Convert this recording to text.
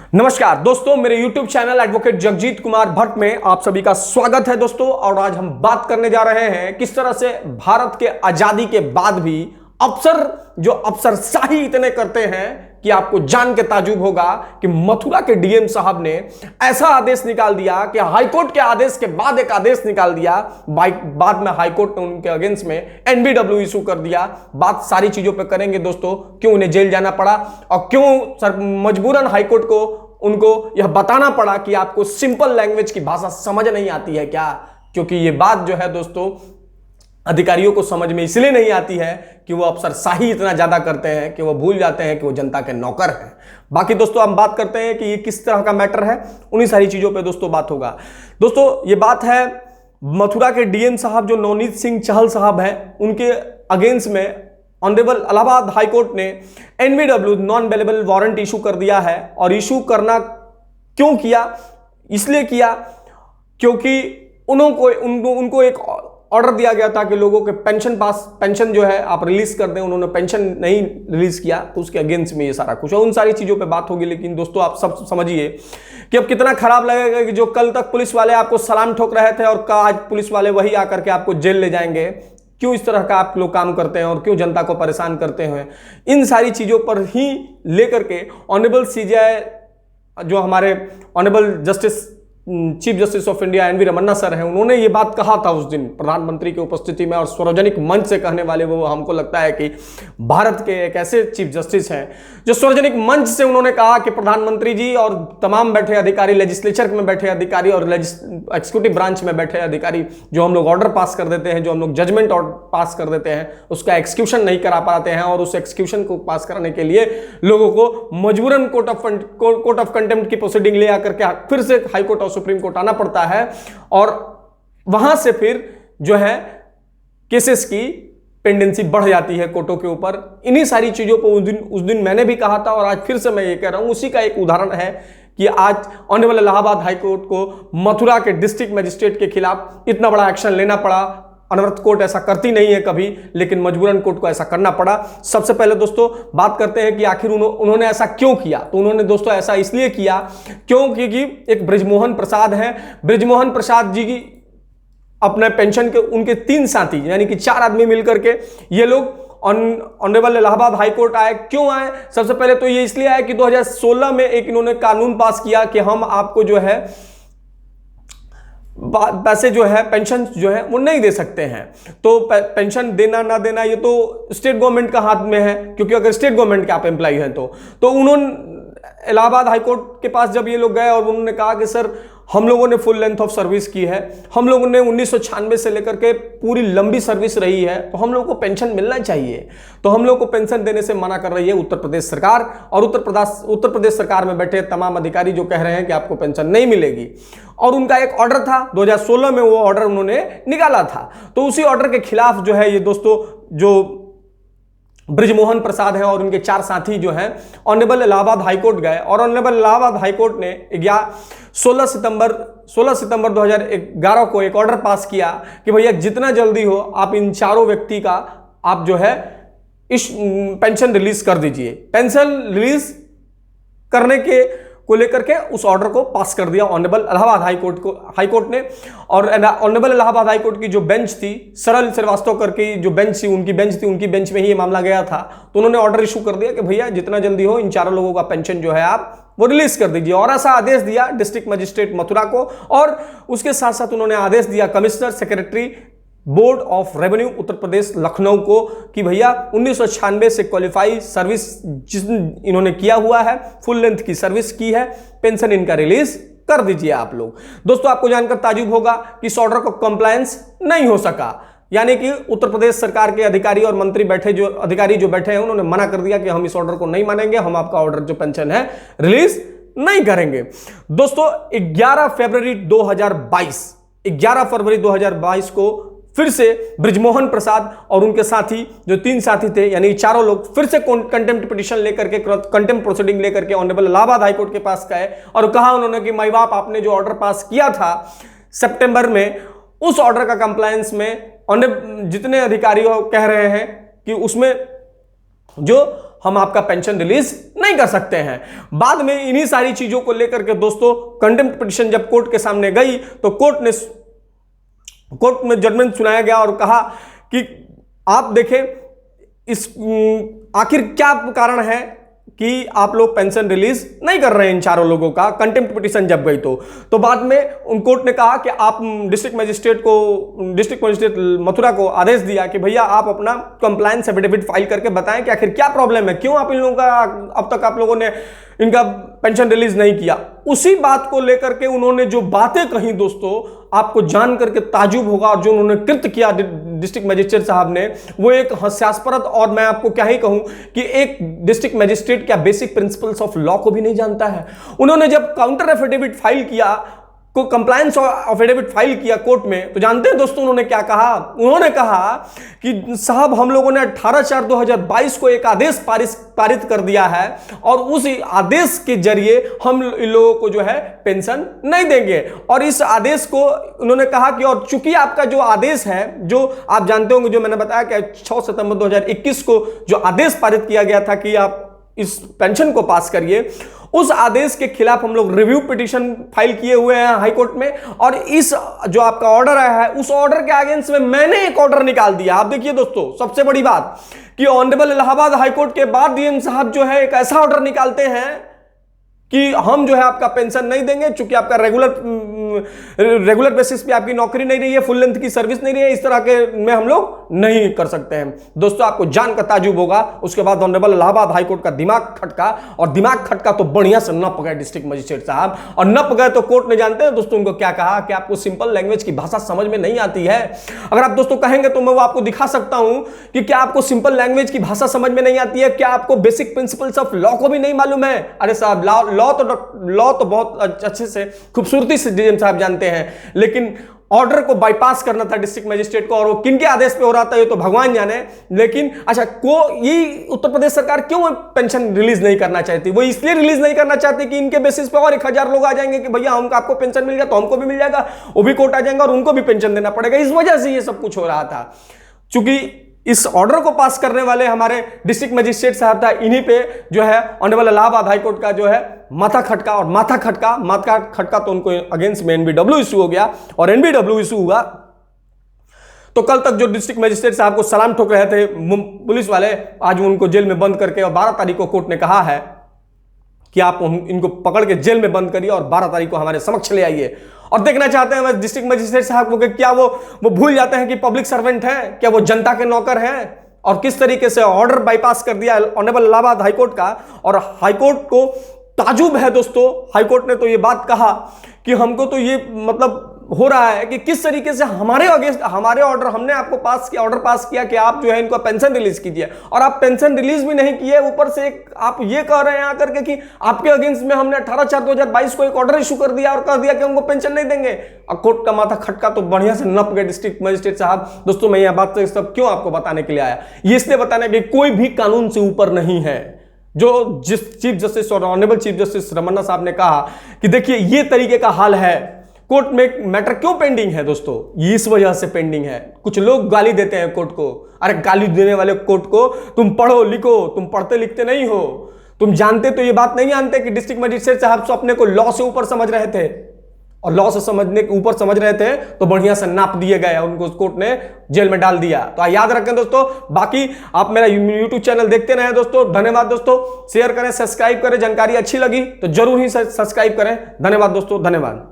नमस्कार दोस्तों, मेरे YouTube channel advocate Jagjit Kumar Bhatt में आप सभी का स्वागत है दोस्तों। और आज हम बात करने जा रहे हैं किस तरह से भारत के आजादी के बाद भी अफसरशाही इतने करते हैं कि आपको जान के ताजुब होगा कि मथुरा के डीएम साहब ने ऐसा आदेश निकाल दिया कि हाईकोर्ट के आदेश के बाद एक आदेश निकाल दिया। बाद में हाईकोर्ट ने उनके अगेंस्ट में एनबीडब्ल्यू इशू कर दिया। बात सारी चीजों पे करेंगे दोस्तों, क्यों उन्हें जेल जाना पड़ा और क्यों सर मजबूरन हाईकोर्ट को उनको यह बताना पड़ा कि आपको सिंपल लैंग्वेज की भाषा समझ नहीं आती है क्या। क्योंकि यह बात जो है दोस्तों अधिकारियों को समझ में इसलिए नहीं आती है कि वो अफसरशाही इतना ज्यादा करते हैं कि वो भूल जाते हैं कि वो जनता के नौकर हैं। बाकी दोस्तों हम बात करते हैं कि ये किस तरह का मैटर है, उन्हीं सारी चीजों पे दोस्तों बात होगा। दोस्तों ये बात है मथुरा के डीएम साहब जो नवनीत सिंह चहल साहब हैं, उनके अगेंस्ट में ऑनरेबल इलाहाबाद हाईकोर्ट ने NBW non available warrant issue कर दिया है। और इशू करना क्यों किया, इसलिए किया क्योंकि उनको एक ऑर्डर दिया गया था कि लोगों के पेंशन जो है आप रिलीज कर दें। उन्होंने पेंशन नहीं रिलीज किया तो उसके अगेंस्ट में ये सारा कुछ है। उन सारी चीजों पे बात होगी। लेकिन दोस्तों आप सब समझिए कि अब कितना खराब लगेगा कि जो कल तक पुलिस वाले आपको सलाम ठोक रहे थे और आज पुलिस वाले वही आकर के आपको जेल ले जाएंगे। क्यों इस तरह का आप लोग काम करते हैं और क्यों जनता को परेशान करते हैं, इन सारी चीजों पर ही लेकर के ऑनरेबल सीजेआई जो हमारे honourable chief justice of India NV Ramana sir हैं, उन्होंने ये बात कहा था उस दिन प्रधानमंत्री की उपस्थिति में। और सार्वजनिक मंच से कहने वाले वो हमको लगता है कि भारत के एक ऐसे चीफ जस्टिस हैं जो सार्वजनिक मंच से उन्होंने कहा कि प्रधानमंत्री जी और तमाम बैठे अधिकारी, लेजिस्लेचर में बैठे अधिकारी और एग्जीक्यूटिव ब्रांच में बैठे अधिकारी, जो हम लोग ऑर्डर पास कर देते हैं, जो हम लोग जजमेंट पास कर देते हैं, उसका एक्सिक्यूशन नहीं करा पाते हैं। और उस एक्सिक्यूशन को पास कराने के लिए लोगों को मजबूरन कोर्ट ऑफ कंटेम्प्ट की प्रोसीडिंग ले आकर के फिर से हाईकोर्ट और सुप्रीम कोर्ट आना पड़ता है। और वहां से फिर जो है केसेस की पेंडेंसी बढ़ जाती है कोर्टों के ऊपर। इन्हीं सारी चीजों पर उस दिन मैंने भी कहा था और आज फिर से मैं ये कह रहा हूं। उसी का एक उदाहरण है कि आज ऑनरेबल इलाहाबाद हाईकोर्ट को मथुरा के डिस्ट्रिक्ट मजिस्ट्रेट के खिलाफ इतना बड़ा एक्शन लेना पड़ा। अनवरत कोर्ट ऐसा करती नहीं है कभी, लेकिन मजबूरन कोर्ट को ऐसा करना पड़ा। सबसे पहले दोस्तों बात करते हैं कि आखिर उन्होंने ऐसा क्यों किया। तो उन्होंने दोस्तों ऐसा इसलिए किया क्योंकि एक बृजमोहन प्रसाद हैं। बृजमोहन प्रसाद जी की अपने पेंशन के उनके 3 साथी यानी कि 4 आदमी मिलकर के ये लोग ऑनरेबल इलाहाबाद हाईकोर्ट आए। क्यों आए? सबसे पहले तो ये इसलिए आए कि 2016 में एक इन्होंने कानून पास किया कि हम आपको जो है पैसे जो है पेंशन जो है वो नहीं दे सकते हैं। तो पेंशन देना ना देना ये तो स्टेट गवर्नमेंट का हाथ में है, क्योंकि अगर स्टेट गवर्नमेंट के आप एम्प्लॉय हैं तो उन्होंने इलाहाबाद हाईकोर्ट के पास जब ये लोग गए और उन्होंने कहा कि सर हम लोगों ने फुल लेंथ ऑफ सर्विस की है, हम लोगों ने 1996 से लेकर के पूरी लंबी सर्विस रही है, तो हम लोगों को पेंशन मिलना चाहिए। तो हम लोगों को पेंशन देने से मना कर रही है उत्तर प्रदेश सरकार। और उत्तर प्रदेश सरकार में बैठे तमाम अधिकारी जो कह रहे हैं कि आपको पेंशन नहीं मिलेगी। और उनका एक ऑर्डर था 2016 में, वो ऑर्डर उन्होंने निकाला था। तो उसी ऑर्डर के खिलाफ जो है ये दोस्तों जो बृजमोहन प्रसाद हैं और उनके 4 साथी जो हैं ऑनरेबल इलाहाबाद हाईकोर्ट गए। और ऑनरेबल इलाहाबाद हाईकोर्ट ने 16 सितंबर 2011 को एक ऑर्डर पास किया कि भैया जितना जल्दी हो आप इन चारों व्यक्ति का आप जो है इस पेंशन रिलीज कर दीजिए। पेंशन रिलीज करने के को लेकर के उस ऑर्डर को पास कर दिया ऑनरेबल इलाहाबाद हाईकोर्ट ने। और ऑनरेबल इलाहाबाद हाईकोर्ट की जो बेंच थी, सरल श्रीवास्तव करके जो बेंच थी, उनकी बेंच में ही ये मामला गया था। तो उन्होंने ऑर्डर इशू कर दिया कि भैया जितना जल्दी हो इन चारों लोगों का पेंशन जो है आप वो रिलीज कर दीजिए। और ऐसा आदेश दिया डिस्ट्रिक्ट मजिस्ट्रेट मथुरा को। और उसके साथ साथ उन्होंने आदेश दिया commissioner secretary board of revenue Uttar Pradesh Lucknow को कि भैया 1996 से क्वालिफाई सर्विस जिस इन्होंने किया हुआ है, फुल लेंथ की सर्विस की है, पेंशन इनका रिलीज कर दीजिए आप लोग। दोस्तों आपको जानकर ताजुब होगा कि इस ऑर्डर को कंप्लायंस नहीं हो सका। यानी कि उत्तर प्रदेश सरकार के अधिकारी और मंत्री अधिकारी जो बैठे हैं उन्होंने मना कर दिया कि हम इस ऑर्डर को नहीं मानेंगे, हम आपका ऑर्डर जो पेंशन है रिलीज नहीं करेंगे। दोस्तों 11 फरवरी 2022 को फिर से बृजमोहन प्रसाद और उनके साथी जो 3 साथी थे यानी चारों लोग फिर से कंटेम्प्ट पिटीशन लेकर के कंटेम्प्ट प्रोसीडिंग लेकर के ऑनरेबल इलाहाबाद हाईकोर्ट के पास गए और कहा उन्होंने कि माई बाप आपने जो ऑर्डर पास किया था सितंबर में, उस ऑर्डर का कंप्लायंस में जितने अधिकारी कह रहे हैं कि उसमें जो हम आपका पेंशन रिलीज नहीं कर सकते हैं। बाद में इन्हीं सारी चीजों को लेकर के दोस्तों कंटेम्प्ट पिटीशन जब कोर्ट के सामने गई तो कोर्ट में जजमेंट सुनाया गया और कहा कि आप देखें इस आखिर क्या कारण है कि आप लोग पेंशन रिलीज नहीं कर रहे हैं इन चारों लोगों का। कंटेम्प्ट पिटीशन जब गई तो बाद में उन कोर्ट ने कहा कि आप डिस्ट्रिक्ट मजिस्ट्रेट मथुरा को आदेश दिया कि भैया आप अपना कंप्लायंस एफिडेविट फाइल करके बताएं कि आखिर क्या प्रॉब्लम है, क्यों आप इन लोगों का अब तक आप लोगों ने इनका पेंशन रिलीज नहीं किया। उसी बात को लेकर के उन्होंने जो बातें कही दोस्तों, आपको जान करके ताजुब होगा, और जो उन्होंने कृत्य किया डिस्ट्रिक्ट मजिस्ट्रेट साहब ने वो एक हास्यास्पद, और मैं आपको क्या ही कहूं कि एक डिस्ट्रिक्ट मजिस्ट्रेट क्या बेसिक प्रिंसिपल्स ऑफ लॉ को भी नहीं जानता है। उन्होंने जब काउंटर एफिडेविट फाइल किया, को कंप्लायंस एफिडेविट फाइल किया कोर्ट में, तो जानते हैं दोस्तों उन्होंने क्या कहा। उन्होंने कहा कि साहब हम लोगों ने 18/4/2022 को एक आदेश पारित कर दिया है और उस आदेश के जरिए हम इन लोगों को जो है पेंशन नहीं देंगे। और इस आदेश को उन्होंने कहा कि और चूंकि आपका जो आदेश है, जो आप जानते होंगे, जो मैंने बताया कि 6 सितंबर 2021 को जो आदेश पारित किया गया था कि आप इस पेंशन को पास करिए, उस आदेश के खिलाफ हम लोग रिव्यू पिटीशन फाइल किए हुए हैं हाई कोर्ट में। और इस जो आपका ऑर्डर आया है उस ऑर्डर के अगेंस्ट में मैंने एक ऑर्डर निकाल दिया। आप देखिए दोस्तों, सबसे बड़ी बात कि ऑनरेबल इलाहाबाद हाई कोर्ट के बाद डीएम साहब जो है एक ऐसा ऑर्डर निकालते हैं कि हम जो है आपका पेंशन नहीं देंगे, चूंकि आपका रेगुलर बेसिस पे आपकी नौकरी नहीं रही है, फुल लेंथ की सर्विस नहीं रही है, इस तरह के में हम लोग नहीं कर सकते हैं। दोस्तों आपको जान का ताजुब होगा, उसके बाद ऑनरेबल इलाहाबाद हाई कोर्ट का दिमाग खटका, और दिमाग खटका तो बढ़िया से नप गए डिस्ट्रिक्ट मजिस्ट्रेट साहब, और नप गए तो कोर्ट ने जानते हैं दोस्तों उनको क्या कहा कि आपको सिंपल लैंग्वेज की भाषा समझ में नहीं आती है। अगर आप दोस्तों कहेंगे तो मैं वो आपको दिखा सकता हूं कि क्या आपको सिंपल लैंग्वेज की भाषा समझ में नहीं आती है, क्या आपको बेसिक प्रिंसिपल्स ऑफ लॉ को भी नहीं मालूम है। अरे साहब लॉ तो बहुत अच्छे से खूबसूरती से डीएम साहब जानते हैं, लेकिन ऑर्डर को बाईपास करना था डिस्ट्रिक्ट मजिस्ट्रेट को, और वो किनके आदेश पे हो रहा था ये तो भगवान जाने। लेकिन अच्छा, ये उत्तर प्रदेश सरकार क्यों पेंशन रिलीज नहीं करना चाहती? वो इसलिए रिलीज नहीं करना चाहती कि इनके बेसिस पे और 1000 लोग आ जाएंगे कि भैया हमको आपको पेंशन मिल गया तो हमको भी मिल जाएगा, वो भी कोर्ट आ जाएंगे और उनको भी पेंशन देना पड़ेगा। इस वजह से ये सब कुछ हो रहा था। चूंकि इस ऑर्डर को पास करने वाले हमारे डिस्ट्रिक्ट मजिस्ट्रेट साहब था, इन्हीं पे जो है ऑनरेबल इलाहाबाद हाई कोर्ट का जो है माथा खटका, और माथा खटका तो उनको अगेंस्ट में एनबीडब्ल्यू इशू हो गया, और एनबीडब्ल्यू इशू हुआ तो कल तक जो डिस्ट्रिक्ट मजिस्ट्रेट साहब को सलाम ठोक रहे थे पुलिस वाले, आज उनको जेल में बंद करके, और 12 तारीख को कोर्ट ने कहा है कि आप इनको पकड़ के जेल में बंद करिए और 12 तारीख को हमारे समक्ष ले आइए। और देखना चाहते हैं डिस्ट्रिक्ट मजिस्ट्रेट साहब को कि क्या वो भूल जाते हैं कि पब्लिक सर्वेंट हैं, क्या वो जनता के नौकर हैं, और किस तरीके से ऑर्डर बाईपास कर दिया ऑनरेबल इलाहाबाद हाईकोर्ट का। और हाईकोर्ट को ताजुब है दोस्तों, हाईकोर्ट ने तो ये बात कहा कि हमको तो ये मतलब हो रहा है कि किस तरीके से हमारे ऑर्डर, हमने आपको ऑर्डर पास किया कि आप जो है इनको पेंशन रिलीज कीजिए, और आप पेंशन रिलीज भी नहीं किए, ऊपर से आप ये कह रहे हैं आकर के कि आपके अगेंस्ट में हमने 18/4/2022 को एक ऑर्डर इशू कर दिया और कह दिया कि हमको पेंशन नहीं देंगे। कोर्ट का माथा खटका तो बढ़िया से नप गए डिस्ट्रिक्ट मजिस्ट्रेट साहब। दोस्तों मैं यह बात सब क्यों आपको बताने के लिए आया, ये इसलिए बताने कि कोई भी कानून से ऊपर नहीं है। जो जिस चीफ जस्टिस और ऑनरेबल चीफ जस्टिस रमन्ना साहब ने कहा कि देखिए ये तरीके का हाल है, कोर्ट में मैटर क्यों पेंडिंग है दोस्तों, ये इस वजह से पेंडिंग है। कुछ लोग गाली देते हैं कोर्ट को, अरे गाली देने वाले कोर्ट को तुम पढ़ो लिखो, तुम पढ़ते लिखते नहीं हो, तुम जानते तो ये बात नहीं जानते कि डिस्ट्रिक्ट मजिस्ट्रेट साहब तो अपने को लॉ से ऊपर समझ रहे थे, और लॉ से समझने के ऊपर समझ रहे थे तो बढ़िया से नाप दिए गए, उनको कोर्ट ने जेल में डाल दिया। तो याद रखें दोस्तों, बाकी आप मेरा यूट्यूब चैनल देखते रहे दोस्तों। धन्यवाद दोस्तों, शेयर करें, सब्सक्राइब करें, जानकारी अच्छी लगी तो जरूर ही सब्सक्राइब करें। धन्यवाद दोस्तों, धन्यवाद।